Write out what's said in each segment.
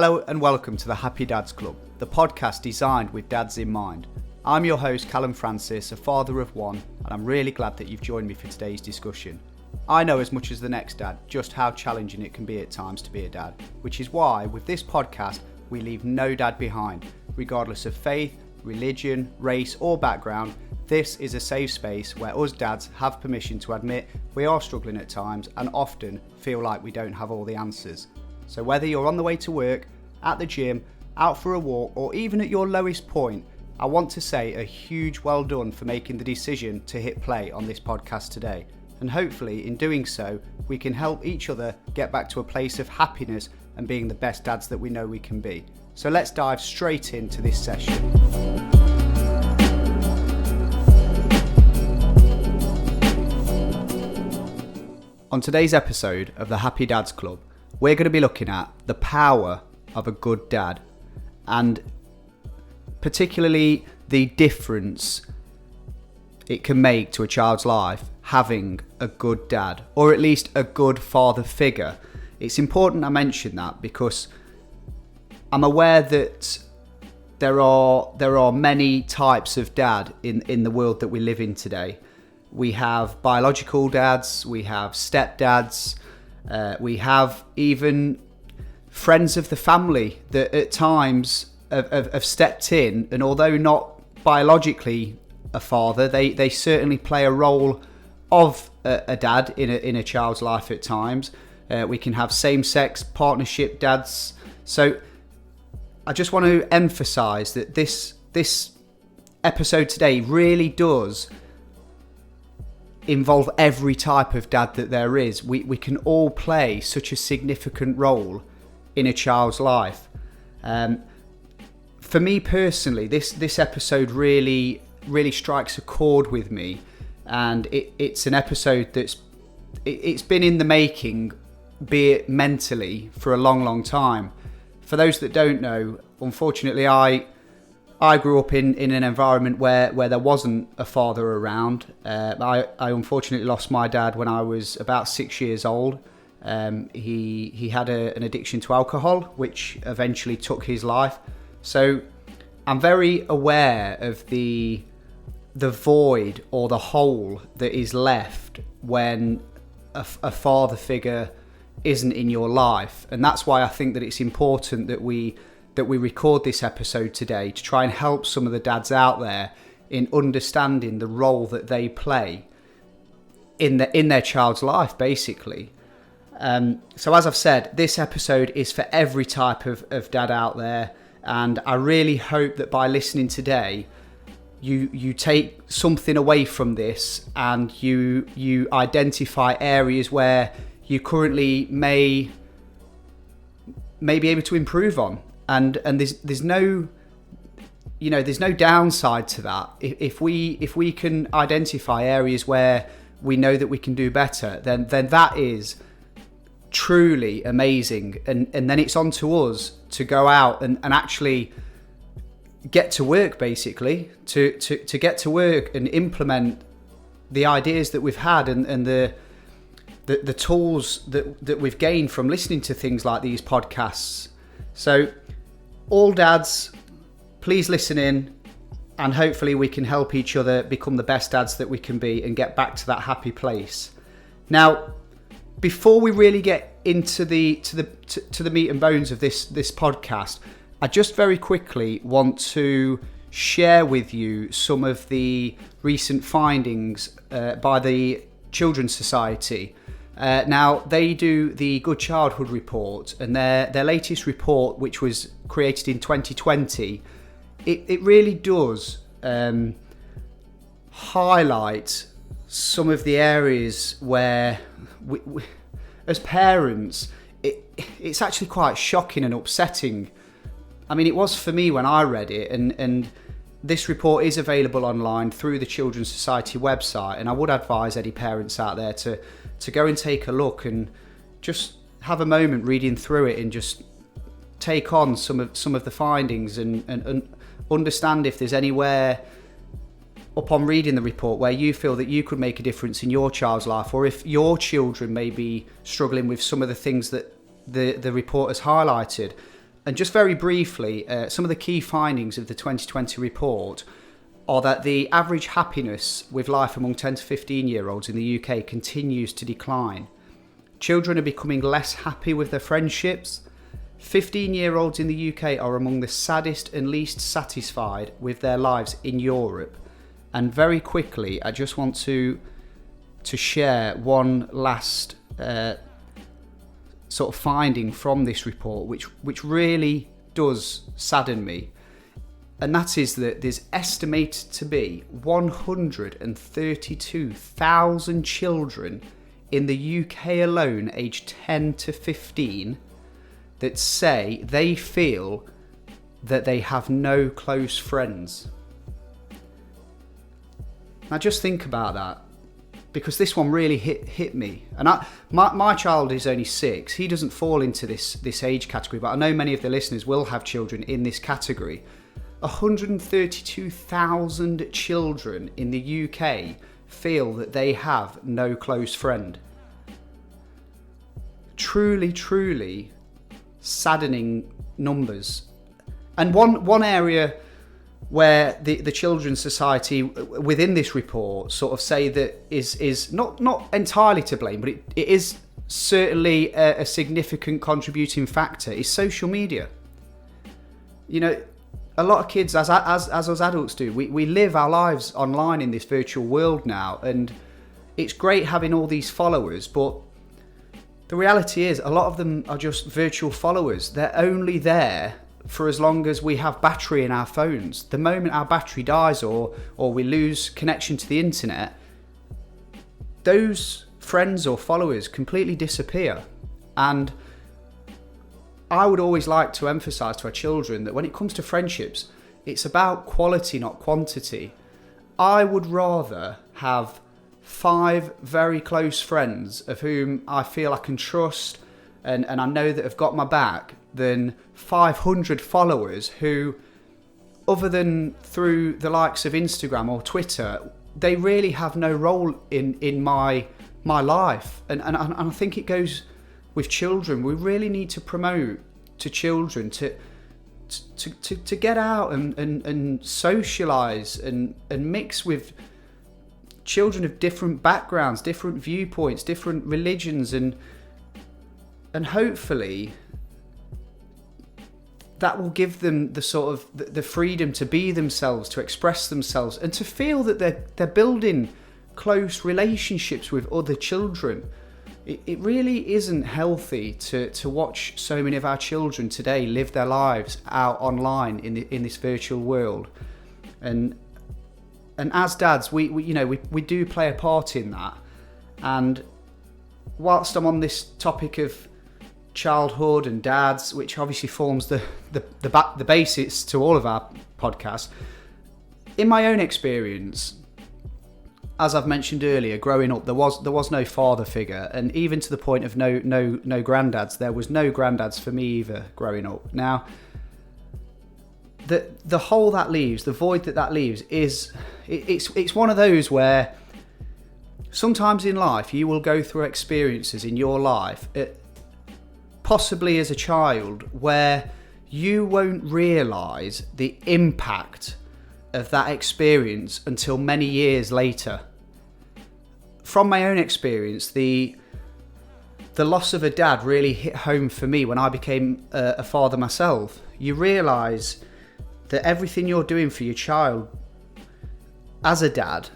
Hello and welcome to the Happy Dads Club, the podcast designed with dads in mind. I'm your host Callum Francis, a father of one, and I'm really glad that you've joined me for today's discussion. I know as much as the next dad just how challenging it can be at times to be a dad, which is why with this podcast we leave no dad behind, regardless of faith, religion, race or background. This is a safe space where us dads have permission to admit we are struggling at times and often feel like we don't have all the answers. So whether you're on the way to work, at the gym, out for a walk, or even at your lowest point, I want to say a huge well done for making the decision to hit play on this podcast today. And hopefully in doing so, we can help each other get back to a place of happiness and being the best dads that we know we can be. So let's dive straight into this session. On today's episode of the Happy Dads Club, we're going to be looking at the power of a good dad, and particularly the difference it can make to a child's life having a good dad, or at least a good father figure. It's important I mention that because I'm aware that there are many types of dad in the world that we live in today. We have biological dads, we have stepdads, we have even friends of the family that at times have stepped in, and although not biologically a father, they certainly play a role of a dad in a child's life at times. We can have same-sex partnership dads. So I just want to emphasise that this episode today really does involve every type of dad that there is. We can all play such a significant role in a child's life. For me personally, this episode really strikes a chord with me, and it's an episode it's been in the making, be it mentally, for a long time. For those that don't know, unfortunately I grew up in an environment where there wasn't a father around. I unfortunately lost my dad when I was about 6 years old. He had an addiction to alcohol, which eventually took his life. So I'm very aware of the void or the hole that is left when a father figure isn't in your life. And that's why I think that it's important that we record this episode today, to try and help some of the dads out there in understanding the role that they play in their child's life, basically. So as I've said, this episode is for every type of dad out there, and I really hope that by listening today, you take something away from this, and you identify areas where you currently may be able to improve on. And there's no downside to that. If we can identify areas where we know that we can do better, then that is truly amazing. And then it's on to us to go out and actually get to work, basically, to get to work and implement the ideas that we've had and the tools that we've gained from listening to things like these podcasts. So all dads, please listen in, and hopefully we can help each other become the best dads that we can be and get back to that happy place. Now, before we really get into the meat and bones of this podcast, I just very quickly want to share with you some of the recent findings by the Children's Society. Now, they do the Good Childhood Report, and their latest report, which was created in 2020, it really does highlight some of the areas where we, as parents, it's actually quite shocking and upsetting. I mean, it was for me when I read it, and this report is available online through the Children's Society website, and I would advise any parents out there to go and take a look and just have a moment reading through it and just take on some of the findings and understand if there's anywhere upon reading the report where you feel that you could make a difference in your child's life, or if your children may be struggling with some of the things that the report has highlighted. And just very briefly, some of the key findings of the 2020 report are that the average happiness with life among 10 to 15-year-olds in the UK continues to decline. Children are becoming less happy with their friendships. 15-year-olds in the UK are among the saddest and least satisfied with their lives in Europe. And very quickly, I just want to share one last sort of finding from this report, which really does sadden me. And that is that there's estimated to be 132,000 children in the UK alone, aged 10 to 15, that say they feel that they have no close friends. Now just think about that, because this one really hit me. And my child is only 6. He doesn't fall into this age category, but I know many of the listeners will have children in this category. 132,000 children in the UK feel that they have no close friend. Truly, truly saddening numbers. And one area where the Children's Society within this report sort of say that is not entirely to blame, but it is certainly a significant contributing factor, is social media. You know, a lot of kids, as us adults do, we live our lives online in this virtual world now, and it's great having all these followers, but the reality is a lot of them are just virtual followers. They're only there for as long as we have battery in our phones. The moment our battery dies or we lose connection to the internet, those friends or followers completely disappear. And I would always like to emphasize to our children that when it comes to friendships, it's about quality, not quantity. I would rather have 5 very close friends of whom I feel I can trust and I know that have got my back than 500 followers who, other than through the likes of Instagram or Twitter, they really have no role in my life. And I think it goes with children. We really need to promote to children to get out and socialise and mix with children of different backgrounds, different viewpoints, different religions, and hopefully that will give them the sort of the freedom to be themselves, to express themselves, and to feel that they're building close relationships with other children. It really isn't healthy to watch so many of our children today live their lives out online in this virtual world, and as dads, we do play a part in that. And whilst I'm on this topic of childhood and dads, which obviously forms the basis to all of our podcasts, in my own experience, as I've mentioned earlier, growing up, there was no father figure, and even to the point of no granddads. There was no granddads for me either growing up. Now, the hole that leaves, the void that leaves, it's one of those where sometimes in life you will go through experiences in your life, possibly as a child, where you won't realise the impact of that experience until many years later. From my own experience, the loss of a dad really hit home for me when I became a father myself. You realise that everything you're doing for your child as a dad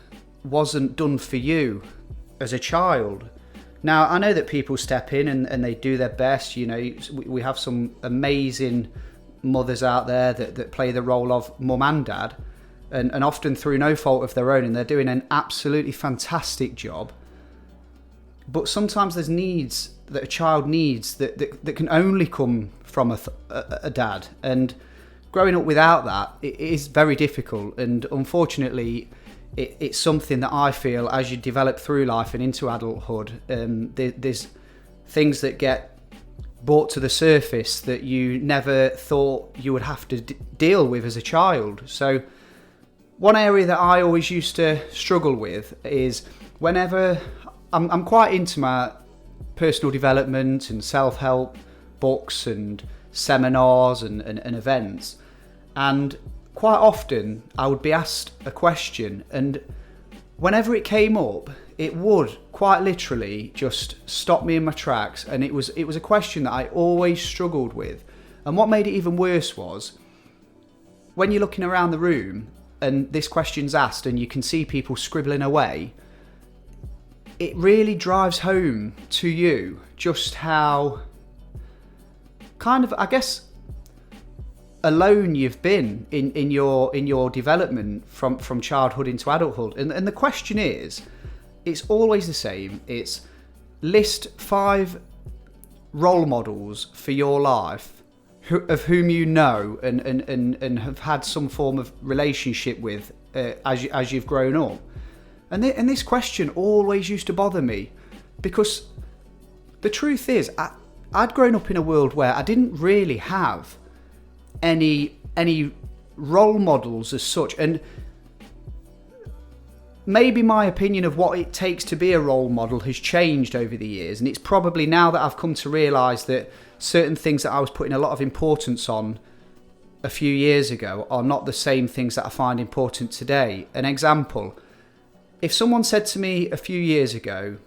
wasn't done for you as a child. Now, I know that people step in and they do their best. You know, we have some amazing mothers out there that play the role of mum and dad, and often through no fault of their own, and they're doing an absolutely fantastic job. But sometimes there's needs that a child needs that can only come from a dad, and growing up without that, it is very difficult. And unfortunately, it's something that I feel as you develop through life and into adulthood, there's things that get brought to the surface that you never thought you would have to deal with as a child. So one area that I always used to struggle with is whenever I'm quite into my personal development and self-help books and seminars and events. And quite often I would be asked a question, and whenever it came up, it would quite literally just stop me in my tracks. And it was a question that I always struggled with. And what made it even worse was when you're looking around the room and this question's asked and you can see people scribbling away, it really drives home to you just how kind of, I guess, alone you've been in your development from childhood into adulthood. And the question is, it's always the same. It's list 5 role models for your life of whom you know and have had some form of relationship with as you've grown up. And this question always used to bother me, because the truth is I'd grown up in a world where I didn't really have any role models as such. And maybe my opinion of what it takes to be a role model has changed over the years, and it's probably now that I've come to realise that certain things that I was putting a lot of importance on a few years ago are not the same things that I find important today. An example, if someone said to me a few years ago,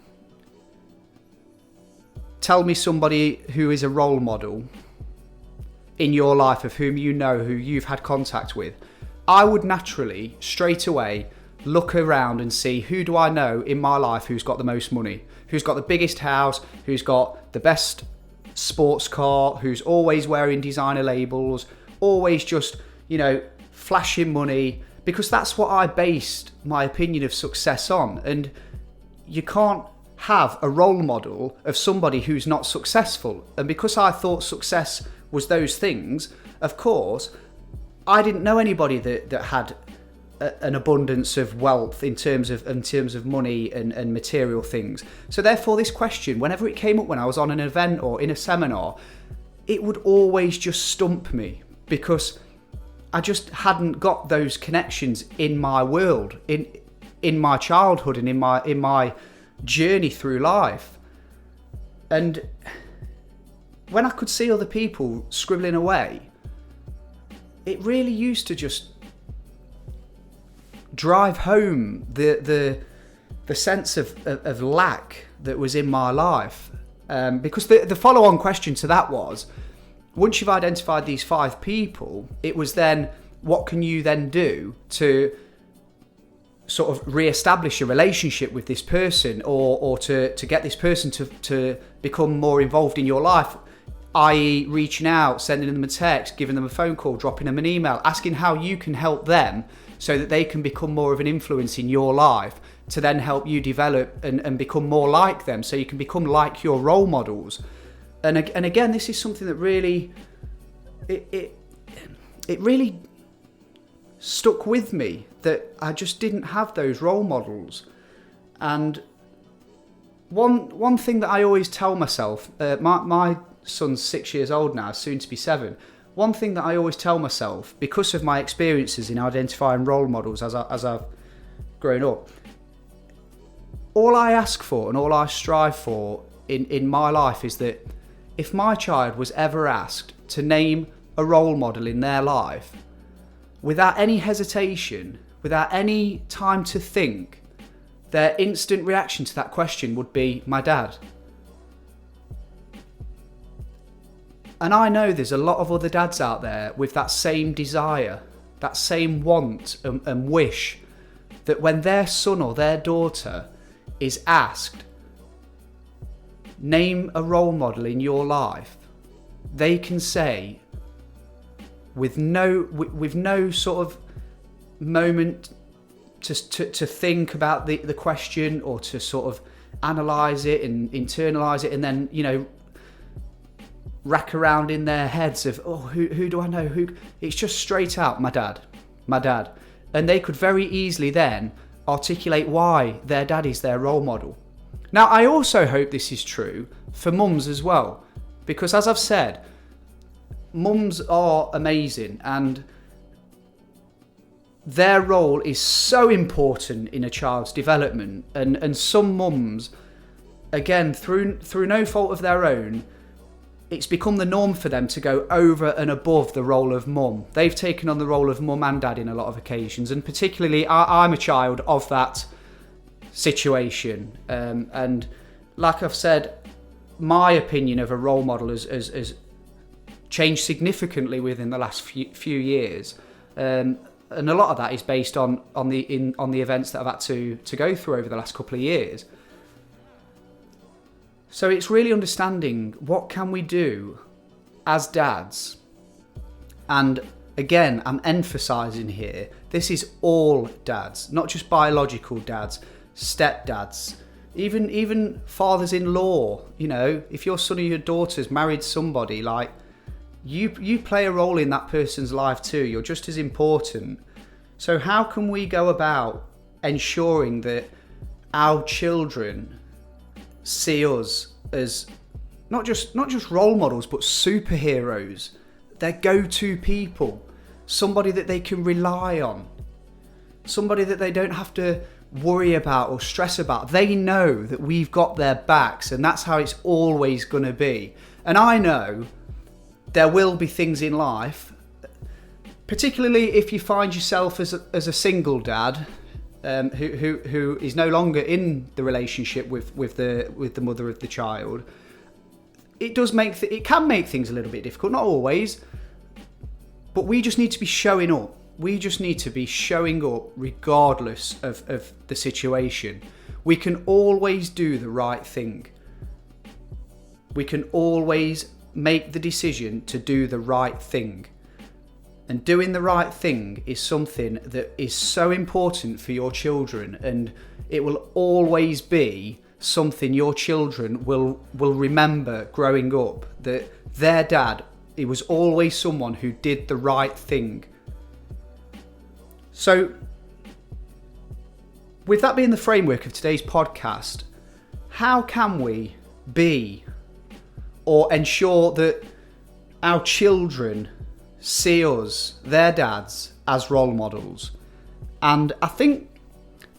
tell me somebody who is a role model in your life of whom you know, who you've had contact with, I would naturally straight away look around and see, who do I know in my life who's got the most money, who's got the biggest house, who's got the best sports car, who's always wearing designer labels, always just, flashing money, because that's what I based my opinion of success on. And you can't have a role model of somebody who's not successful. And because I thought success was those things, of course, I didn't know anybody that had an abundance of wealth in terms of money and material things. So therefore, this question, whenever it came up when I was on an event or in a seminar, it would always just stump me, because I just hadn't got those connections in my world, in my childhood and in my journey through life. And when I could see other people scribbling away, it really used to just drive home the sense of lack that was in my life. Because the follow-on question to that was, once you've identified these 5 people, it was then, what can you then do to sort of re-establish a relationship with this person, or to get this person to become more involved in your life, i.e. reaching out, sending them a text, giving them a phone call, dropping them an email, asking how you can help them so that they can become more of an influence in your life, to then help you develop and become more like them, so you can become like your role models. And again, this is something that really, it really stuck with me, that I just didn't have those role models. And one thing that I always tell myself, my son's 6 years old now, soon to be 7. One thing that I always tell myself, because of my experiences in identifying role models as I've grown up, all I ask for and all I strive for in my life is that if my child was ever asked to name a role model in their life, without any hesitation, without any time to think, their instant reaction to that question would be, my dad. And I know there's a lot of other dads out there with that same desire, that same want and wish, that when their son or their daughter is asked, name a role model in your life, they can say, with no sort of moment to think about the question, or to sort of analyse it and internalise it, and then, rack around in their heads of, who do I know? It's just straight out, my dad. And they could very easily then articulate why their dad is their role model. Now, I also hope this is true for mums as well, because as I've said, mums are amazing, and their role is so important in a child's development. And some mums, again, through no fault of their own, it's become the norm for them to go over and above the role of mum. They've taken on the role of mum and dad in a lot of occasions, and particularly I'm a child of that situation. And like I've said, my opinion of a role model has changed significantly within the last few years, and a lot of that is based on the events that I've had to go through over the last couple of years. So it's really understanding what can we do as dads. And again, I'm emphasising here, this is all dads, not just biological dads, stepdads, even fathers-in-law. You know, if your son or your daughter's married somebody, like, you play a role in that person's life too. You're just as important. So how can we go about ensuring that our children see us as not just role models, but superheroes? They're go-to people, somebody that they can rely on, somebody that they don't have to worry about or stress about. They know that we've got their backs, and that's how it's always going to be. And I know there will be things in life, particularly if you find yourself as a single dad, who is no longer in the relationship with the mother of the child. It can make things a little bit difficult, not always, but we just need to be showing up. We just need to be showing up regardless of the situation. We can always do the right thing. We can always make the decision to do the right thing. And doing the right thing is something that is so important for your children, and it will always be something your children will remember growing up, that their dad, he was always someone who did the right thing. So, with that being the framework of today's podcast, how can we be or ensure that our children see us, their dads, as role models? And I think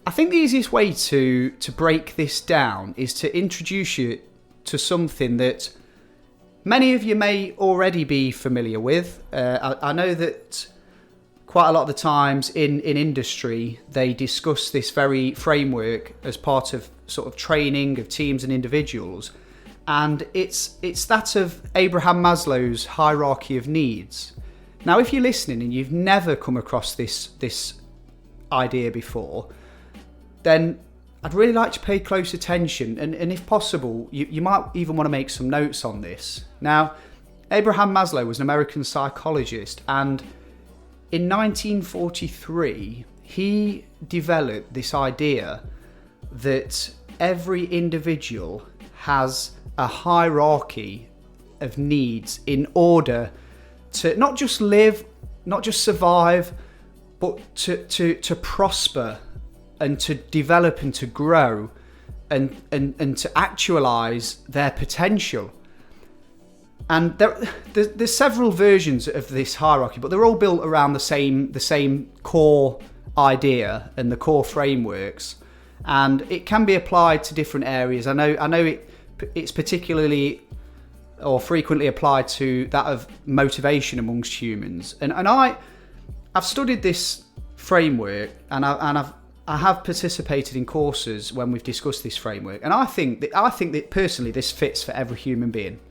the easiest way to break this down is to introduce you to something that many of you may already be familiar with. I know that quite a lot of the times in industry, they discuss this very framework as part of sort of training of teams and individuals. And it's that of Abraham Maslow's hierarchy of needs. Now, if you're listening and you've never come across this idea before, then I'd really like to pay close attention. And if possible, you might even want to make some notes on this. Now, Abraham Maslow was an American psychologist, and in 1943, he developed this idea that every individual has a hierarchy of needs in order to not just live, not just survive, but to prosper and to develop and to grow and to actualize their potential. And there's several versions of this hierarchy, but they're all built around the same core idea and the core frameworks. And it can be applied to different areas. I know it's particularly or frequently applied to that of motivation amongst humans. And I've studied this framework, and I have participated in courses when we've discussed this framework. And I think that personally this fits for every human being.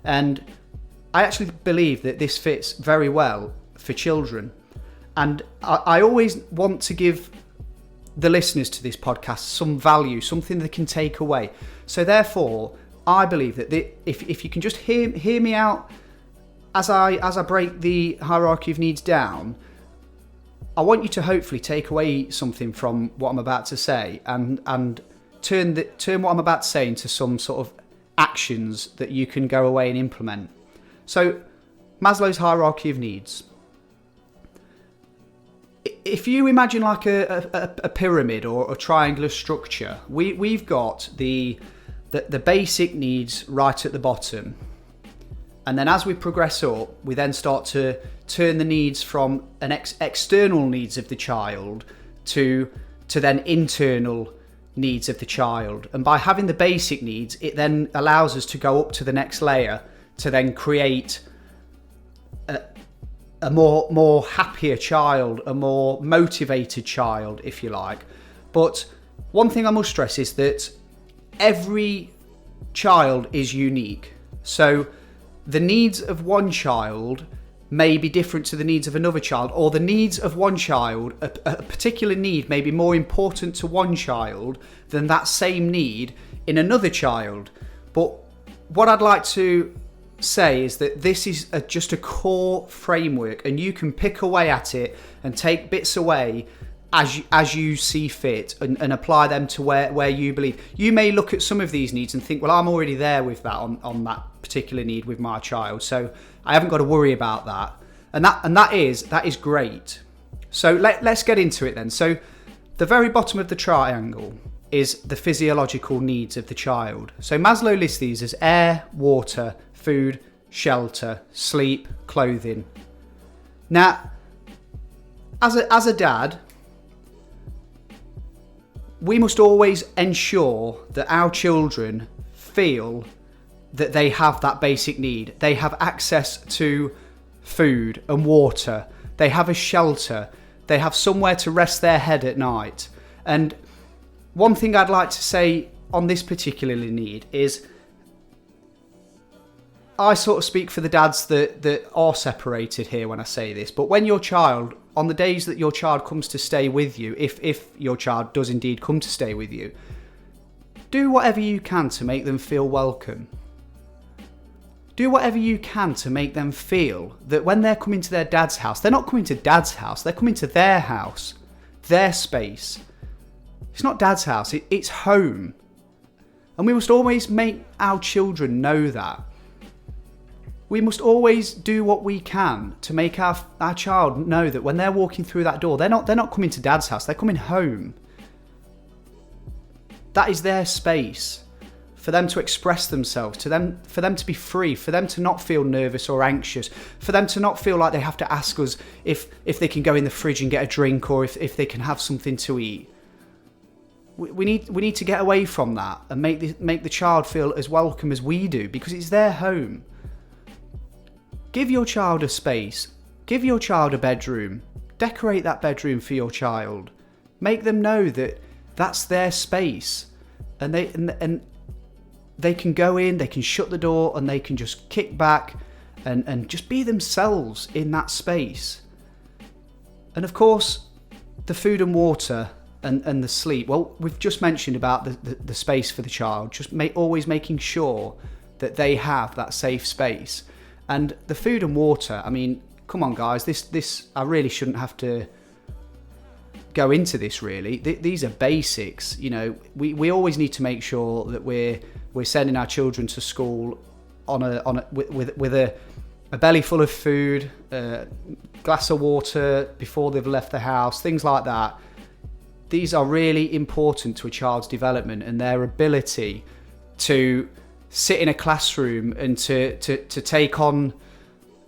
And I actually believe that this fits very well for children. And I always want to give the listeners to this podcast some value, something they can take away. So therefore, I believe that if you can just hear me out as I break the hierarchy of needs down, I want you to hopefully take away something from what I'm about to say and turn what I'm about to say into some sort of actions that you can go away and implement. So, Maslow's hierarchy of needs. If you imagine like a pyramid or a triangular structure, we've got the basic needs right at the bottom. And then as we progress up, we then start to turn the needs from an external needs of the child to then internal needs of the child. And by having the basic needs, it then allows us to go up to the next layer to then create a more happier child, a more motivated child, if you like. But one thing I must stress is that every child is unique. So the needs of one child may be different to the needs of another child, or the needs of one child, a particular need may be more important to one child than that same need in another child. But what I'd like to say is that this is just a core framework, and you can pick away at it and take bits away as you see fit, and apply them to where you believe. You may look at some of these needs and think, well, I'm already there with that on that particular need with my child, so I haven't got to worry about that. And that is great. So let's get into it then. So the very bottom of the triangle is the physiological needs of the child. So Maslow lists these as air, water, food, shelter, sleep, clothing. Now, as a dad, we must always ensure that our children feel that they have that basic need. They have access to food and water. They have a shelter. They have somewhere to rest their head at night. And one thing I'd like to say on this particular need is, I sort of speak for the dads that are separated here when I say this, but when your child, on the days that your child comes to stay with you, if your child does indeed come to stay with you, do whatever you can to make them feel welcome. Do whatever you can to make them feel that when they're coming to their dad's house, they're not coming to dad's house, they're coming to their house, their space. It's not dad's house, it's home. And we must always make our children know that. We must always do what we can to make our child know that when they're walking through that door, they're not coming to dad's house, they're coming home. That is their space for them to express themselves, for them to be free, for them to not feel nervous or anxious, for them to not feel like they have to ask us if they can go in the fridge and get a drink, or if they can have something to eat. We need to get away from that and make the child feel as welcome as we do, because it's their home. Give your child a space. Give your child a bedroom. Decorate that bedroom for your child. Make them know that that's their space, and they can go in, they can shut the door, and they can just kick back and just be themselves in that space. And of course, the food and water and the sleep. Well, we've just mentioned about the space for the child. Just always making sure that they have that safe space. And the food and water, I mean, come on guys, this I really shouldn't have to go into this really. These are basics, you know. We always need to make sure that we're sending our children to school with a belly full of food, a glass of water before they've left the house, things like that. These are really important to a child's development and their ability to sit in a classroom and to take on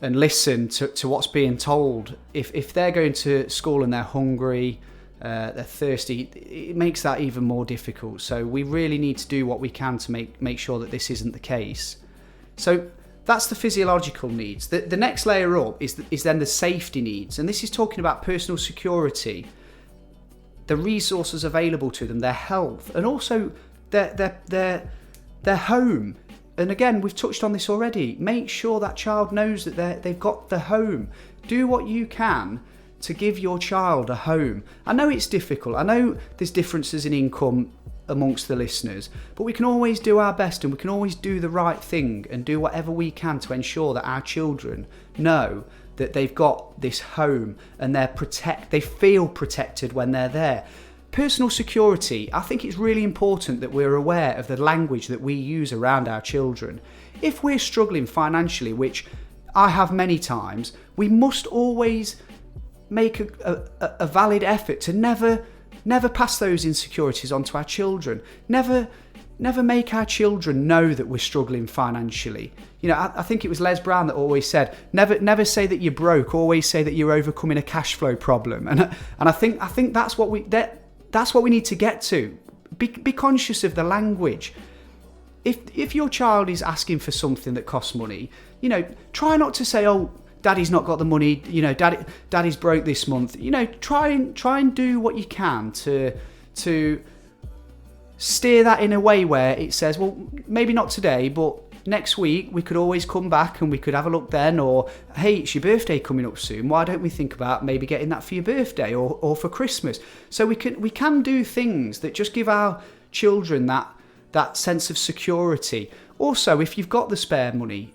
and listen to what's being told. If they're going to school and they're hungry, they're thirsty, it makes that even more difficult. So we really need to do what we can to make sure that this isn't the case. So that's the physiological needs. The next layer up is then the safety needs, and this is talking about personal security, the resources available to them, their health, and also their home. And again, we've touched on this already. Make sure that child knows that they've got the home. Do what you can to give your child a home. I know it's difficult. I know there's differences in income amongst the listeners, but we can always do our best, and we can always do the right thing and do whatever we can to ensure that our children know that they've got this home and they feel protected when they're there. Personal security, I think it's really important that we're aware of the language that we use around our children. If we're struggling financially, which I have many times, we must always make a valid effort to never pass those insecurities onto our children. Never make our children know that we're struggling financially. You know, I think it was Les Brown that always said, never say that you're broke, always say that you're overcoming a cash flow problem. And I think that's what we need to get to. Be conscious of the language. if your child is asking for something that costs money, you know, try not to say, oh, daddy's not got the money, you know, daddy's broke this month. You know, try and do what you can to steer that in a way where it says, well, maybe not today, but next week we could always come back and we could have a look then. Or, hey, it's your birthday coming up soon, why don't we think about maybe getting that for your birthday or for Christmas? So we can do things that just give our children that sense of security. Also, if you've got the spare money,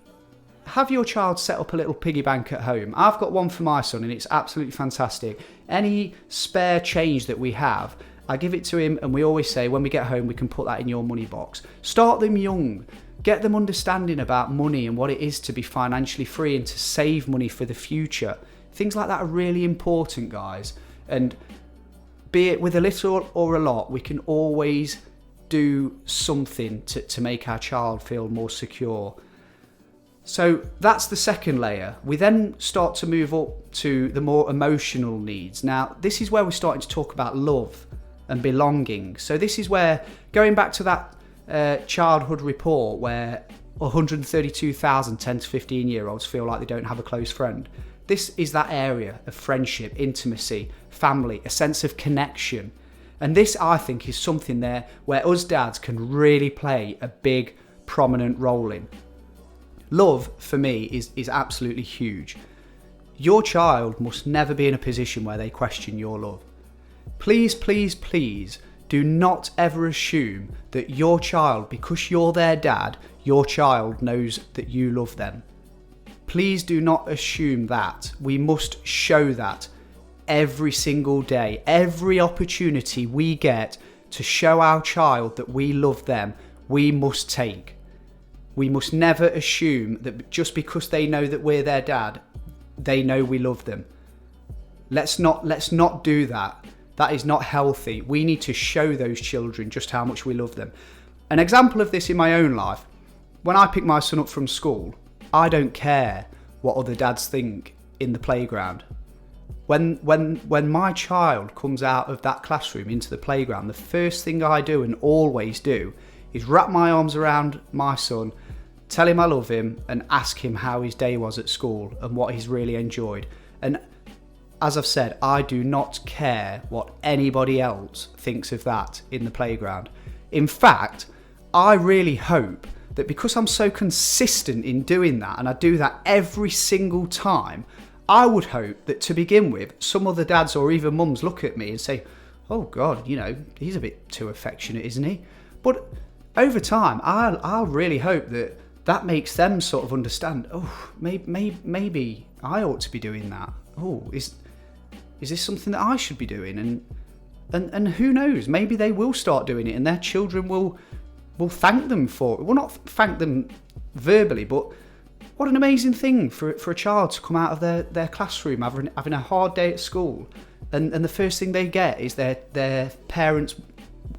have your child set up a little piggy bank at home. I've got one for my son and it's absolutely fantastic. Any spare change that we have, I give it to him, and we always say when we get home we can put that in your money box. Start them young. Get them understanding about money and what it is to be financially free and to save money for the future. Things like that are really important, guys. And be it with a little or a lot, we can always do something to make our child feel more secure. So that's the second layer. We then start to move up to the more emotional needs. Now, this is where we're starting to talk about love and belonging. So this is where, going back to that childhood report where 132,000 10 to 15 year olds feel like they don't have a close friend. This is that area of friendship, intimacy, family, a sense of connection. And this, I think, is something there where us dads can really play a big, prominent role in. Love, for me, is absolutely huge. Your child must never be in a position where they question your love. Please, please, please do not ever assume that your child, because you're their dad, your child knows that you love them. Please do not assume that. We must show that every single day. Every opportunity we get to show our child that we love them, we must take. We must never assume that just because they know that we're their dad, they know we love them. Let's not do that. That is not healthy. We need to show those children just how much we love them. An example of this in my own life, when I pick my son up from school, I don't care what other dads think in the playground. When my child comes out of that classroom into the playground, the first thing I do and always do is wrap my arms around my son, tell him I love him, and ask him how his day was at school and what he's really enjoyed. And as I've said, I do not care what anybody else thinks of that in the playground. In fact, I really hope that because I'm so consistent in doing that, and I do that every single time, I would hope that to begin with, some other dads or even mums look at me and say, oh God, you know, he's a bit too affectionate, isn't he? But over time, I'll really hope that makes them sort of understand, oh, maybe I ought to be doing that. Oh, is this something that I should be doing? And who knows, maybe they will start doing it and their children will thank them for it. Well, not thank them verbally, but what an amazing thing for a child to come out of their classroom having a hard day at school and the first thing they get is their parents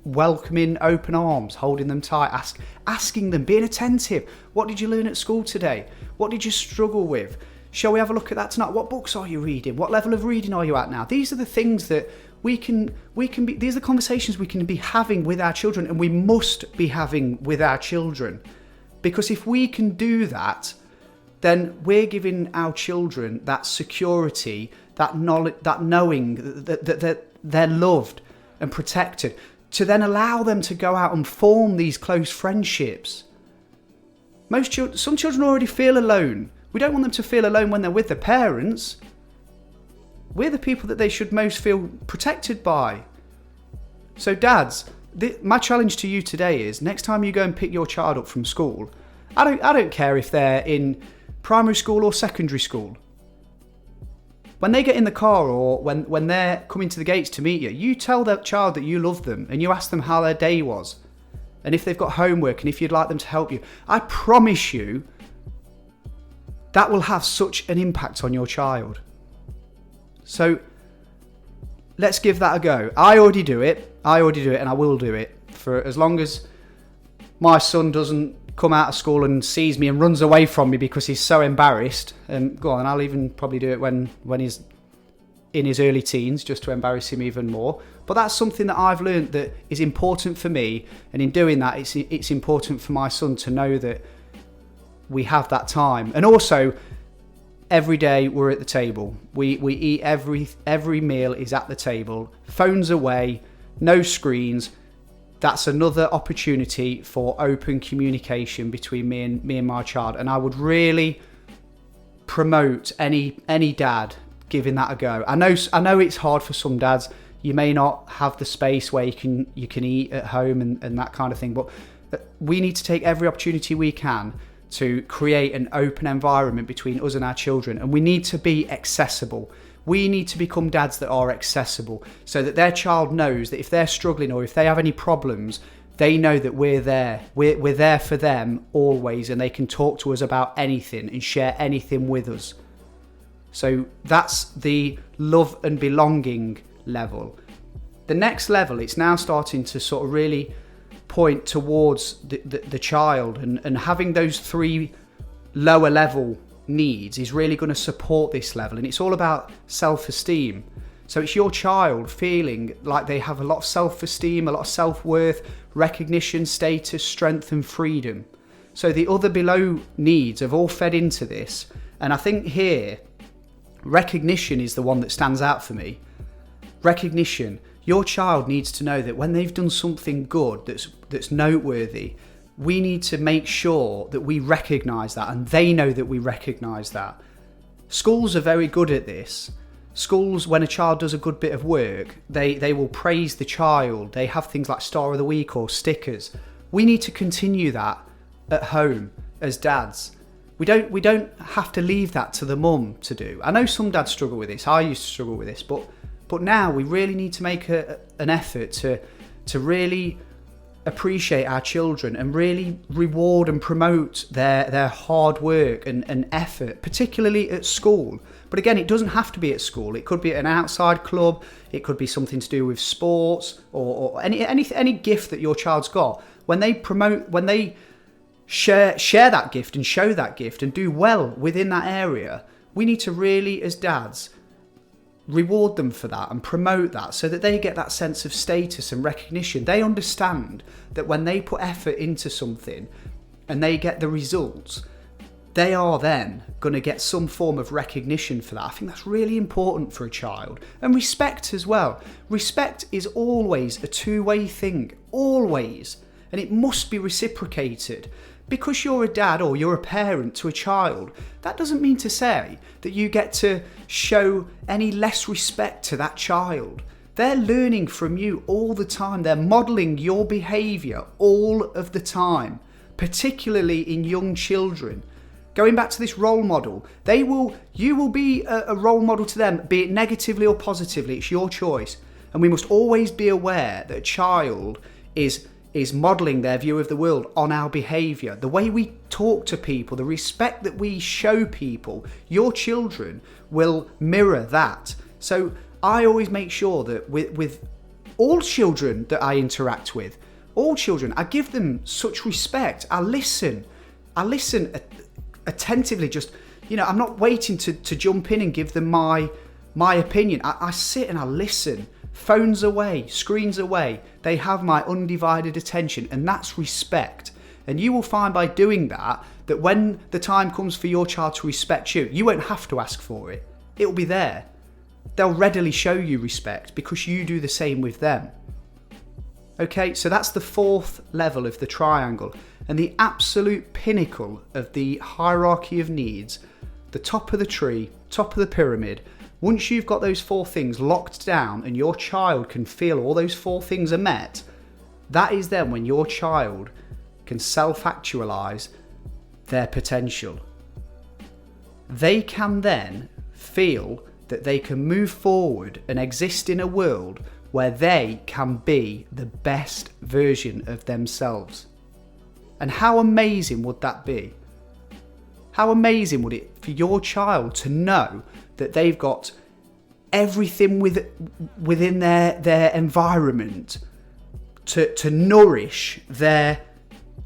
welcoming open arms, holding them tight, asking them, being attentive. What did you learn at school today? What did you struggle with? Shall we have a look at that tonight? What books are you reading? What level of reading are you at now? These are the things that we can be, these are the conversations we can be having with our children, and we must be having with our children. Because if we can do that, then we're giving our children that security, that knowledge, that knowing that they're loved and protected, to then allow them to go out and form these close friendships. Some children already feel alone. We don't want them to feel alone when they're with their parents. We're the people that they should most feel protected by. So dads, my challenge to you today is, next time you go and pick your child up from school, I don't care if they're in primary school or secondary school. When they get in the car or when they're coming to the gates to meet you, you tell that child that you love them and you ask them how their day was and if they've got homework and if you'd like them to help you. I promise you that will have such an impact on your child. So let's give that a go. I already do it and I will do it for as long as my son doesn't come out of school and sees me and runs away from me because he's so embarrassed. And go on, I'll even probably do it when he's in his early teens, just to embarrass him even more. But that's something that I've learned that is important for me. And in doing that, it's important for my son to know that we have that time. And also, every day we're at the table. We eat every meal is at the table. Phones away, no screens. That's another opportunity for open communication between me and my child. And I would really promote any dad giving that a go. I know it's hard for some dads. You may not have the space where you can eat at home and that kind of thing. But we need to take every opportunity we can to create an open environment between us and our children. And we need to be accessible. We need to become dads that are accessible so that their child knows that if they're struggling or if they have any problems, they know that we're there. We're there for them always, and they can talk to us about anything and share anything with us. So that's the love and belonging level. The next level, it's now starting to sort of really point towards the child, and having those 3 lower level needs is really going to support this level. And it's all about self-esteem. So it's your child feeling like they have a lot of self-esteem, a lot of self-worth, recognition, status, strength and freedom. So the other below needs have all fed into this. And I think here, recognition is the one that stands out for me. Recognition. Your child needs to know that when they've done something good that's noteworthy, we need to make sure that we recognise that, and they know that we recognise that. Schools are very good at this. Schools, when a child does a good bit of work, they will praise the child. They have things like Star of the Week or stickers. We need to continue that at home as dads. We don't have to leave that to the mum to do. I know some dads struggle with this. I used to struggle with this, but now we really need to make an effort to really appreciate our children and really reward and promote their hard work and effort, particularly at school. But again, it doesn't have to be at school. It could be at an outside club. It could be something to do with sports or any gift that your child's got. When they share that gift and show that gift and do well within that area, we need to really, as dads, reward them for that and promote that so that they get that sense of status and recognition. They understand that when they put effort into something and they get the results, they are then going to get some form of recognition for that. I think that's really important for a child. And respect as well. Respect is always a two-way thing, always. And it must be reciprocated. Because you're a dad or you're a parent to a child, that doesn't mean to say that you get to show any less respect to that child. They're learning from you all the time. They're modelling your behaviour all of the time, particularly in young children. Going back to this role model, you will be a role model to them, be it negatively or positively. It's your choice. And we must always be aware that a child is modelling their view of the world on our behaviour. The way we talk to people, the respect that we show people, your children will mirror that. So I always make sure that with all children that I interact with, all children, I give them such respect. I listen attentively. Just, I'm not waiting to jump in and give them my opinion. I sit and I listen. Phones away, screens away. They have my undivided attention, and that's respect. And you will find by doing that when the time comes for your child to respect you, you won't have to ask for it. It'll be there. They'll readily show you respect because you do the same with them. Okay, so that's the 4th level of the triangle, and the absolute pinnacle of the hierarchy of needs, the top of the tree, top of the pyramid. Once you've got those 4 things locked down and your child can feel all those 4 things are met, that is then when your child can self-actualize their potential. They can then feel that they can move forward and exist in a world where they can be the best version of themselves. And how amazing would that be? How amazing would it for your child to know that they've got everything within their environment to nourish their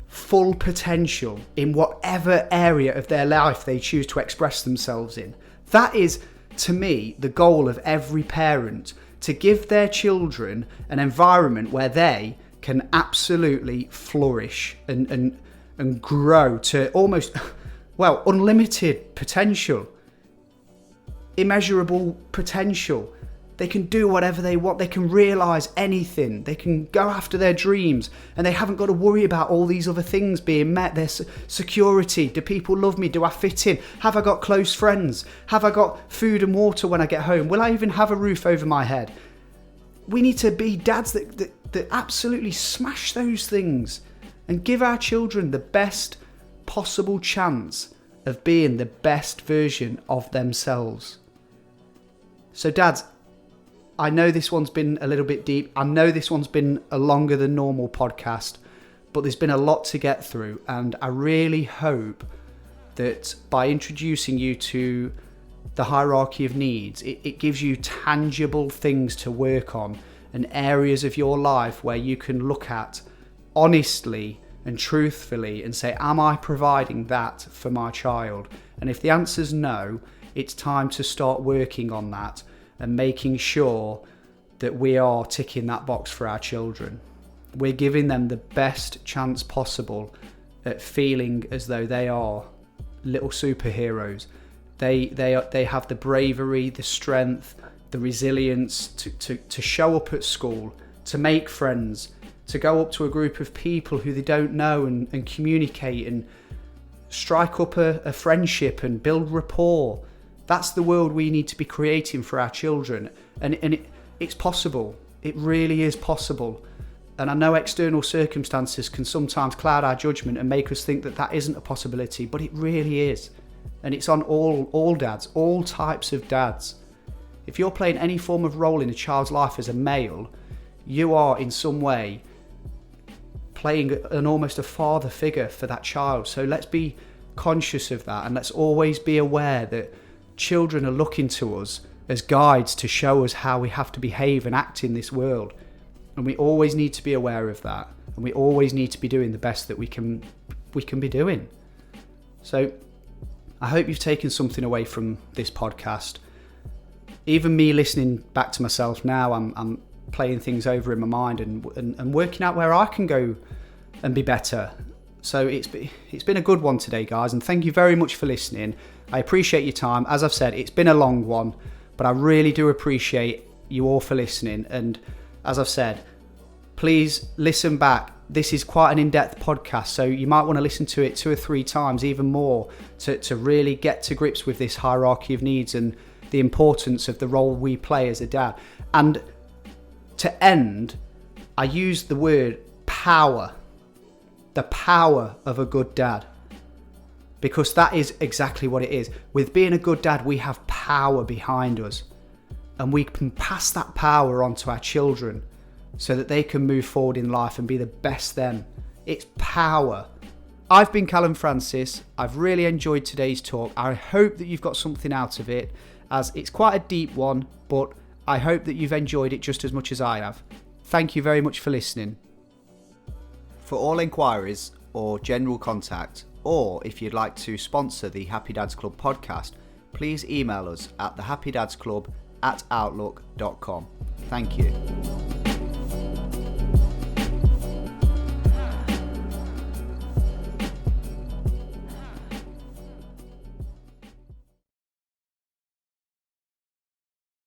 full potential in whatever area of their life they choose to express themselves in? That is to me, the goal of every parent to give their children an environment where they can absolutely flourish and grow to almost, well, unlimited potential, immeasurable potential. They can do whatever they want. They can realise anything. They can go after their dreams, and they haven't got to worry about all these other things being met. Their security. Do people love me? Do I fit in? Have I got close friends? Have I got food and water when I get home? Will I even have a roof over my head? We need to be dads that absolutely smash those things and give our children the best possible chance of being the best version of themselves. So dads, I know this one's been a little bit deep. I know this one's been a longer than normal podcast, but there's been a lot to get through, and I really hope that by introducing you to the hierarchy of needs, it gives you tangible things to work on and areas of your life where you can look at honestly and truthfully and say, am I providing that for my child? And if the answer's no, it's time to start working on that and making sure that we are ticking that box for our children. We're giving them the best chance possible at feeling as though they are little superheroes. They have the bravery, the strength, the resilience to show up at school, to make friends, to go up to a group of people who they don't know and communicate and strike up a friendship and build rapport. That's the world we need to be creating for our children. And it's possible. It really is possible. And I know external circumstances can sometimes cloud our judgment and make us think that that isn't a possibility, but it really is. And it's on all dads, all types of dads. If you're playing any form of role in a child's life as a male, you are in some way playing almost a father figure for that child. So let's be conscious of that, and let's always be aware that children are looking to us as guides to show us how we have to behave and act in this world. And we always need to be aware of that. And we always need to be doing the best that we can be doing. So I hope you've taken something away from this podcast. Even me listening back to myself now, I'm playing things over in my mind and working out where I can go and be better. So it's been a good one today, guys, and thank you very much for listening. I appreciate your time. As I've said, it's been a long one, but I really do appreciate you all for listening. And as I've said, please listen back. This is quite an in-depth podcast, so you might want to listen to it 2 or 3 times, even more, to really get to grips with this hierarchy of needs and the importance of the role we play as a dad. And to end, I use the word power. The power of a good dad. Because that is exactly what it is. With being a good dad, we have power behind us. And we can pass that power on to our children so that they can move forward in life and be the best them. It's power. I've been Callum Francis. I've really enjoyed today's talk. I hope that you've got something out of it, as it's quite a deep one, but I hope that you've enjoyed it just as much as I have. Thank you very much for listening. For all inquiries or general contact, or if you'd like to sponsor the Happy Dads Club podcast, please email us at thehappydadsclub@outlook.com. Thank you.